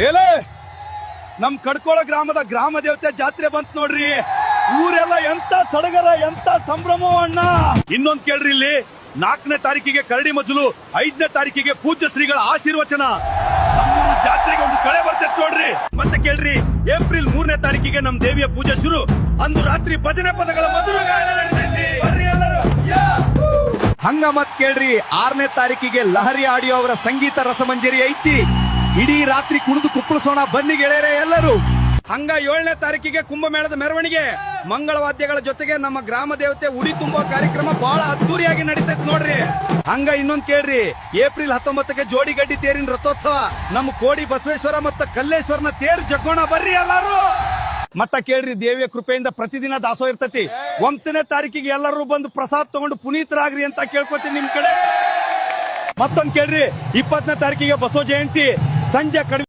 ಏಲೇ ನಮ್ ಕಡ್ಕೋಳ ಗ್ರಾಮದ ಗ್ರಾಮ ದೇವತೆ ಜಾತ್ರೆ ಬಂತ್ ನೋಡ್ರಿ. ಊರೆಲ್ಲ ಎಂತ ಸಡಗರ, ಎಂತ ಸಂಭ್ರಮ ಅಣ್ಣ. ಇನ್ನೊಂದ್ ಕೇಳ್ರಿ, ಇಲ್ಲಿ 4ನೇ ತಾರೀಕಿಗೆ ಕರಡಿ ಮಜಲು, 5ನೇ ತಾರೀಕಿಗೆ ಪೂಜ್ಯ ಶ್ರೀಗಳ ಆಶೀರ್ವಚನ. ಜಾತ್ರೆಗೆ ಒಂದು ಕಳೆ ಬರ್ತೈತ್ ನೋಡ್ರಿ. ಮತ್ತೆ ಕೇಳ್ರಿ, ಏಪ್ರಿಲ್ 3ನೇ ತಾರೀಕಿಗೆ ನಮ್ ದೇವಿಯ ಪೂಜೆ ಶುರು. ಅಂದು ರಾತ್ರಿ ಭಜನೆ ಪದಗಳ ಮಧುರ ಗಾಯನ ನಡೀತೈತಿ. ಬರ್ರಿ ಎಲ್ಲರೂ. ಹಂಗ ಮತ್ ಕೇಳ್ರಿ, 6ನೇ ತಾರೀಕಿಗೆ ಲಹರಿ ಆಡಿಯೋ ಅವರ ಸಂಗೀತ ರಸಮಂಜರಿ ಐತಿ. ಇಡೀ ರಾತ್ರಿ ಕುಣಿದು ಕುಪ್ಪಳಿಸೋಣ ಬನ್ನಿ ಗೆಳೆಯರೆ ಎಲ್ಲರೂ. ಹಂಗ 7ನೇ ತಾರೀಕಿಗೆ ಕುಂಭಮೇಳದ ಮೆರವಣಿಗೆ, ಮಂಗಳವಾದ್ಯಗಳ ಜೊತೆಗೆ ನಮ್ಮ ಗ್ರಾಮ ದೇವತೆ ಉಡಿ ತುಂಬೋ ಕಾರ್ಯಕ್ರಮ ಬಹಳ ಅದ್ದೂರಿಯಾಗಿ ನಡೀತೈತಿ ನೋಡ್ರಿ. ಹಂಗ ಇನ್ನೊಂದ್ ಕೇಳ್ರಿ, ಏಪ್ರಿಲ್ 19ಕ್ಕೆ ಜೋಡಿಗಡ್ಡಿ ತೇರಿನ ರಥೋತ್ಸವ. ನಮ್ಮ ಕೋಡಿ ಬಸವೇಶ್ವರ ಮತ್ತ ಕಲ್ಲೇಶ್ವರನ ತೇರು ಜಗ್ಗೋಣ ಬರ್ರಿ ಎಲ್ಲಾರು. ಮತ್ತ ಕೇಳ್ರಿ, ದೇವಿಯ ಕೃಪೆಯಿಂದ ಪ್ರತಿದಿನ ದಾಸೋ ಇರ್ತತಿ. 9ನೇ ತಾರೀಕಿಗೆ ಎಲ್ಲರೂ ಬಂದು ಪ್ರಸಾದ್ ತಗೊಂಡು ಪುನೀತರಾಗ್ರಿ ಅಂತ ಕೇಳ್ಕೊತೀನಿ ನಿಮ್ ಕಡೆ. ಮತ್ತೊಂದ್ ಕೇಳ್ರಿ, 20ನೇ ತಾರೀಕಿಗೆ ಬಸವ ಜಯಂತಿ. ಸಂಜೆ ಕಡಿಮೆ